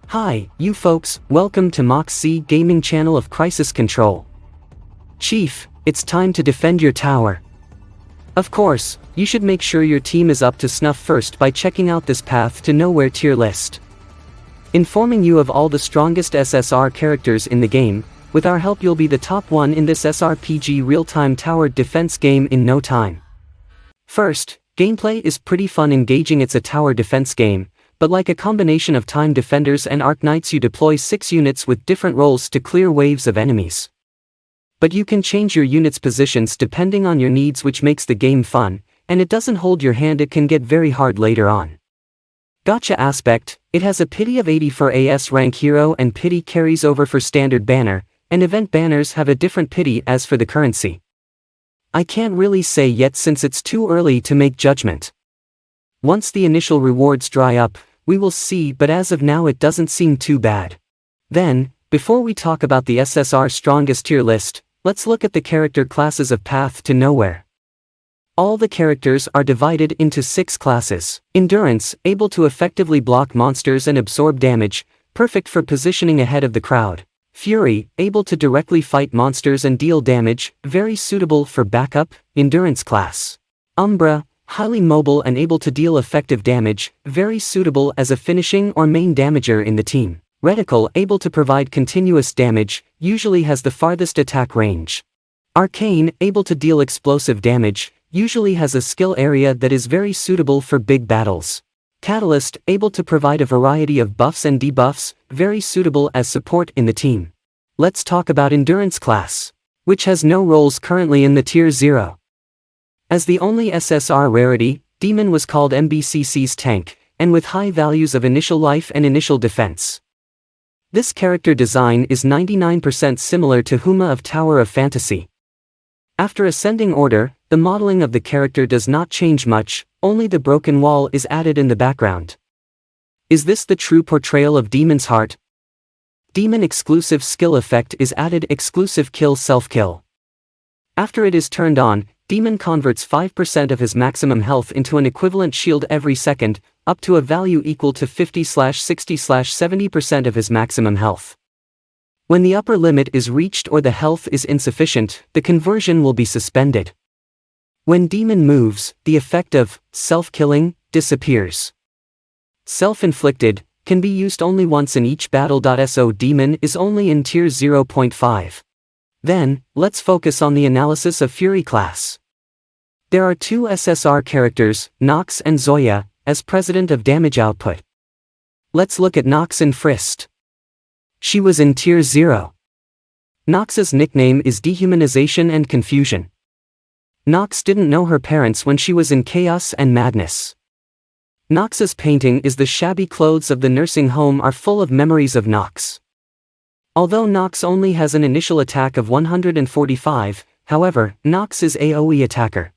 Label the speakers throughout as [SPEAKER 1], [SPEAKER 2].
[SPEAKER 1] Hi, you folks, welcome to MokzZ gaming channel of Crisis Control. Chief, it's time to defend your tower. Of course, you should make sure your team is up to snuff first by checking out this Path to Nowhere tier list. Informing you of all the strongest SSR characters in the game, with our help you'll be the top one in this SRPG real-time tower defense game in no time. First, gameplay is pretty fun engaging. It's a tower defense game, but like a combination of time defenders and Arknights, you deploy 6 units with different roles to clear waves of enemies. But you can change your units' positions depending on your needs, which makes the game fun, and it doesn't hold your hand. It can get very hard later on. Gacha aspect, it has a pity of 80 for AS rank hero and pity carries over for standard banner, and event banners have a different pity as for the currency. I can't really say yet since it's too early to make judgment. Once the initial rewards dry up, we will see, but as of now it doesn't seem too bad. Then, before we talk about the SSR strongest tier list, let's look at the character classes of Path to Nowhere. All the characters are divided into 6 classes. Endurance, able to effectively block monsters and absorb damage, perfect for positioning ahead of the crowd. Fury, able to directly fight monsters and deal damage, very suitable for backup, endurance class. Umbra, highly mobile and able to deal effective damage, very suitable as a finishing or main damager in the team. Reticle, able to provide continuous damage, usually has the farthest attack range. Arcane, able to deal explosive damage, usually has a skill area that is very suitable for big battles. Catalyst, able to provide a variety of buffs and debuffs, very suitable as support in the team. Let's talk about Endurance class, which has no roles currently in the tier 0. As the only SSR rarity, Demon was called MBCC's tank, and with high values of initial life and initial defense. This character design is 99% similar to Huma of Tower of Fantasy. After ascending order, the modeling of the character does not change much, only the broken wall is added in the background. Is this the true portrayal of Demon's heart? Demon exclusive skill effect is added: exclusive kill self-kill. After it is turned on, Demon converts 5% of his maximum health into an equivalent shield every second, up to a value equal to 50/60/70% of his maximum health. When the upper limit is reached or the health is insufficient, the conversion will be suspended. When Demon moves, the effect of self-killing disappears. Self-inflicted can be used only once in each battle. So Demon is only in tier 0.5. Then, let's focus on the analysis of Fury class. There are 2 SSR characters, Nox and Zoya, as president of damage output. Let's look at Nox in first. She was in tier 0. Nox's nickname is Dehumanization and Confusion. Nox didn't know her parents when she was in chaos and madness. Nox's painting is the shabby clothes of the nursing home are full of memories of Nox. Although Nox only has an initial attack of 145, however, Nox is AoE attacker.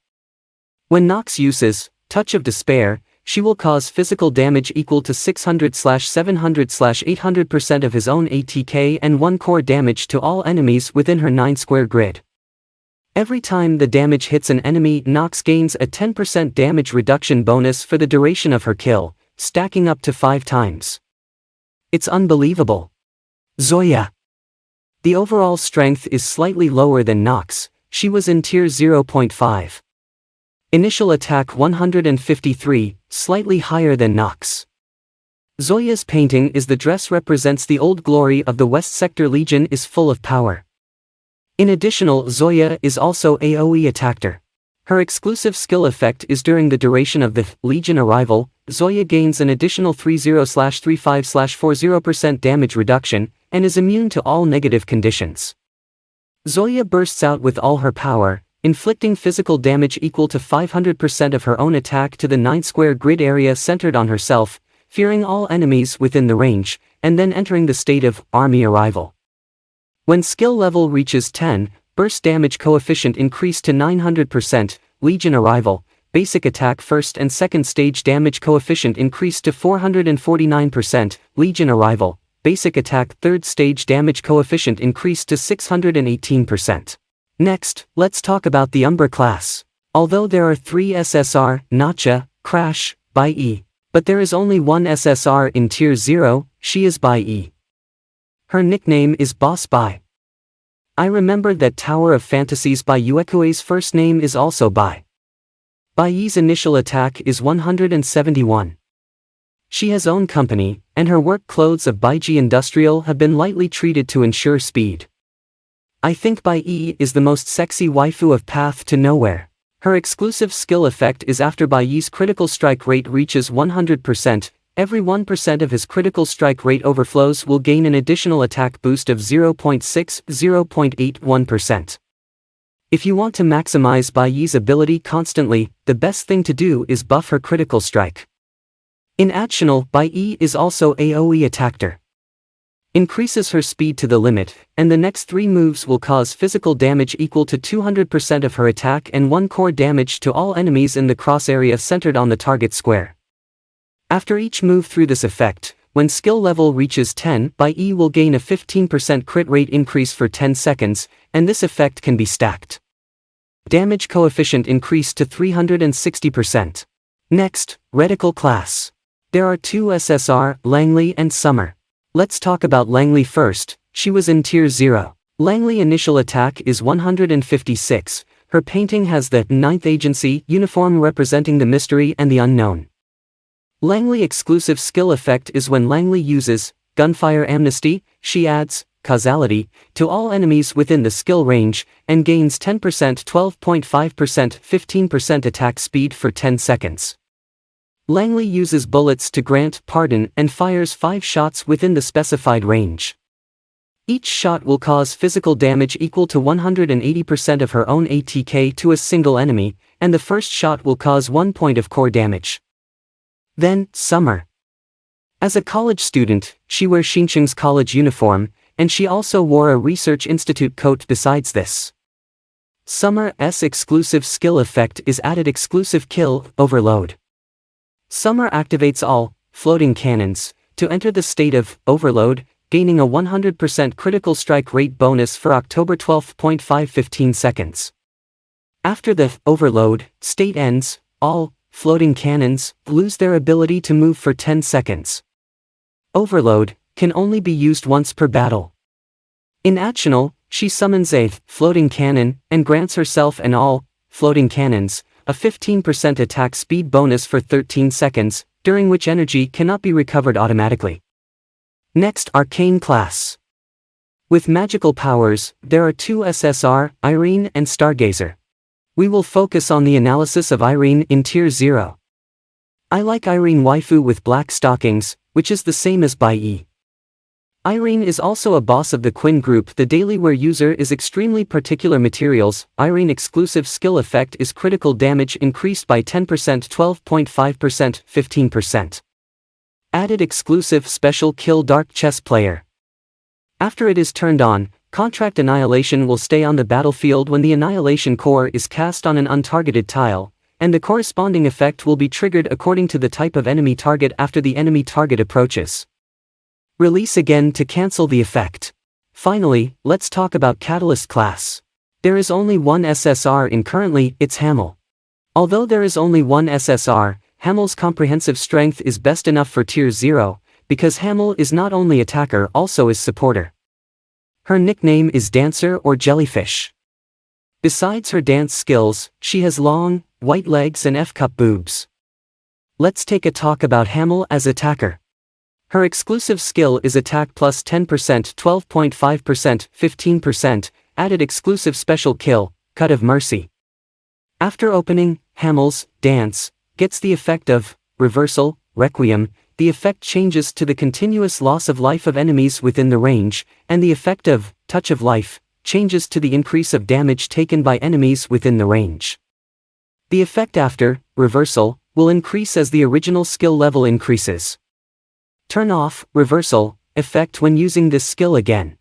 [SPEAKER 1] When Nox uses Touch of Despair, she will cause physical damage equal to 600/700/800% of his own ATK and 1 core damage to all enemies within her 9 square grid. Every time the damage hits an enemy, Nox gains a 10% damage reduction bonus for the duration of her kill, stacking up to 5 times. It's unbelievable. Zoya. The overall strength is slightly lower than Nox, she was in tier 0.5. Initial attack 153, slightly higher than Nox. Zoya's painting is the dress represents the old glory of the West Sector Legion is full of power. In addition, Zoya is also AoE attacker. Her exclusive skill effect is during the duration of the Legion arrival, Zoya gains an additional 30/35/40% damage reduction, and is immune to all negative conditions. Zoya bursts out with all her power, inflicting physical damage equal to 500% of her own attack to the 9 square grid area centered on herself, fearing all enemies within the range, and then entering the state of army arrival. When skill level reaches 10, burst damage coefficient increased to 900%, Legion arrival, basic attack first and second stage damage coefficient increased to 449%, Legion arrival, basic attack third stage damage coefficient increased to 618%. Next, let's talk about the Umbra class. Although there are 3 SSR, Nacha, Crash, Bai Yi, but there is only one SSR in Tier 0, she is Bai Yi. Her nickname is Boss Bai. I remembered that Tower of Fantasies Bai Yuekue's first name is also Bai. Bai Yi's initial attack is 171. She has own company, and her work clothes of Bai Yi Industrial have been lightly treated to ensure speed. I think Bai Yi is the most sexy waifu of Path to Nowhere. Her exclusive skill effect is after Bai Yi's critical strike rate reaches 100%, every 1% of his critical strike rate overflows will gain an additional attack boost of 0.81%. If you want to maximize Bai Yi's ability constantly, the best thing to do is buff her critical strike. In Actional, Bai Yi is also AoE attacker. Increases her speed to the limit, and the next 3 moves will cause physical damage equal to 200% of her attack and 1 core damage to all enemies in the cross area centered on the target square. After each move through this effect, when skill level reaches 10, Bai Yi will gain a 15% crit rate increase for 10 seconds, and this effect can be stacked. Damage coefficient increased to 360%. Next, Reticle class. There are 2 SSR, Langley and Summer. Let's talk about Langley first. She was in Tier 0. Langley initial attack is 156, her painting has the 9th agency uniform representing the mystery and the unknown. Langley exclusive skill effect is when Langley uses Gunfire Amnesty, she adds Causality to all enemies within the skill range, and gains 10%, 12.5%, 15% attack speed for 10 seconds. Langley uses bullets to grant pardon and fires 5 shots within the specified range. Each shot will cause physical damage equal to 180% of her own ATK to a single enemy, and the first shot will cause 1 point of core damage. Then, Summer. As a college student, she wears Xinqiang's college uniform, and she also wore a research institute coat besides this. Summer's exclusive skill effect is added exclusive kill, overload. Summer activates all floating cannons to enter the state of overload, gaining a 100% critical strike rate bonus for October 12.5 15 seconds. After the overload state ends, all floating cannons lose their ability to move for 10 seconds. Overload can only be used once per battle. In Actional, she summons a floating cannon and grants herself and all floating cannons a 15% attack speed bonus for 13 seconds, during which energy cannot be recovered automatically. Next, Arcane class. With magical powers, there are 2 SSR, Eirene and Stargazer. We will focus on the analysis of Eirene in Tier 0. I like Eirene waifu with black stockings, which is the same as Bai Yi. Eirene is also a boss of the Quinn group. The daily wear user is extremely particular materials. Eirene exclusive skill effect is critical damage increased by 10%, 12.5%, 15%. Added exclusive special kill dark chess player. After it is turned on, Contract Annihilation will stay on the battlefield when the Annihilation core is cast on an untargeted tile, and the corresponding effect will be triggered according to the type of enemy target after the enemy target approaches. Release again to cancel the effect. Finally, let's talk about Catalyst class. There is only one SSR in currently, it's Hamel. Although there is only one SSR, Hamel's comprehensive strength is best enough for Tier 0, because Hamel is not only attacker also is supporter. Her nickname is Dancer or Jellyfish. Besides her dance skills, she has long, white legs and F-cup boobs. Let's take a talk about Hamel as attacker. Her exclusive skill is attack plus 10%, 12.5%, 15%, added exclusive special kill, Cut of Mercy. After opening, Hamel's dance gets the effect of reversal, requiem. The effect changes to the continuous loss of life of enemies within the range, and the effect of touch of life changes to the increase of damage taken by enemies within the range. The effect after reversal will increase as the original skill level increases. Turn off reversal effect when using this skill again.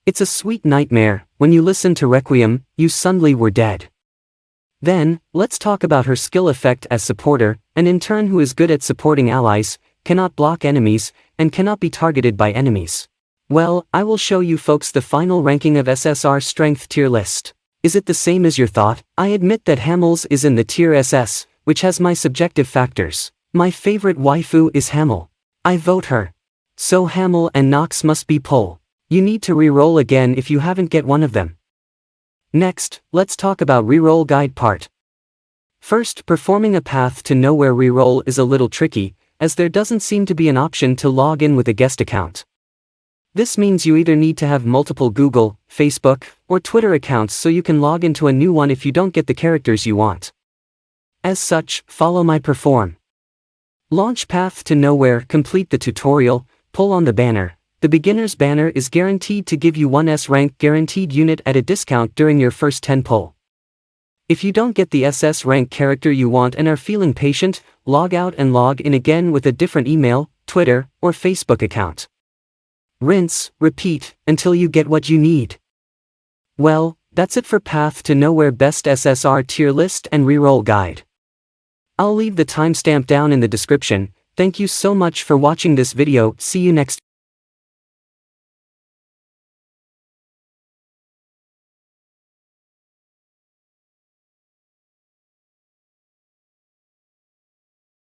[SPEAKER 1] It's a sweet nightmare. When you listen to Requiem, you suddenly were dead. Then, let's talk about her skill effect as supporter, an intern who is good at supporting allies, cannot block enemies, and cannot be targeted by enemies. Well, I will show you folks the final ranking of SSR strength tier list. Is it the same as your thought? I admit that Hamel's is in the tier SS, which has my subjective factors. My favorite waifu is Hamel. I vote her. So Hamel and Nox must be pull. You need to reroll again if you haven't get one of them. Next, let's talk about reroll guide part. First, performing a path to nowhere reroll is a little tricky, as there doesn't seem to be an option to log in with a guest account. This means you either need to have multiple Google, Facebook, or Twitter accounts so you can log into a new one if you don't get the characters you want. As such, follow my perform. Launch path to nowhere, complete the tutorial, pull on the banner. The beginner's banner is guaranteed to give you 1 S rank guaranteed unit at a discount during your first 10 pull. If you don't get the SS rank character you want and are feeling patient, log out and log in again with a different email, Twitter, or Facebook account. Rinse, repeat, until you get what you need. Well, that's it for Path to Nowhere Best SSR tier list and reroll guide. I'll leave the timestamp down in the description. Thank you so much for watching this video. See you next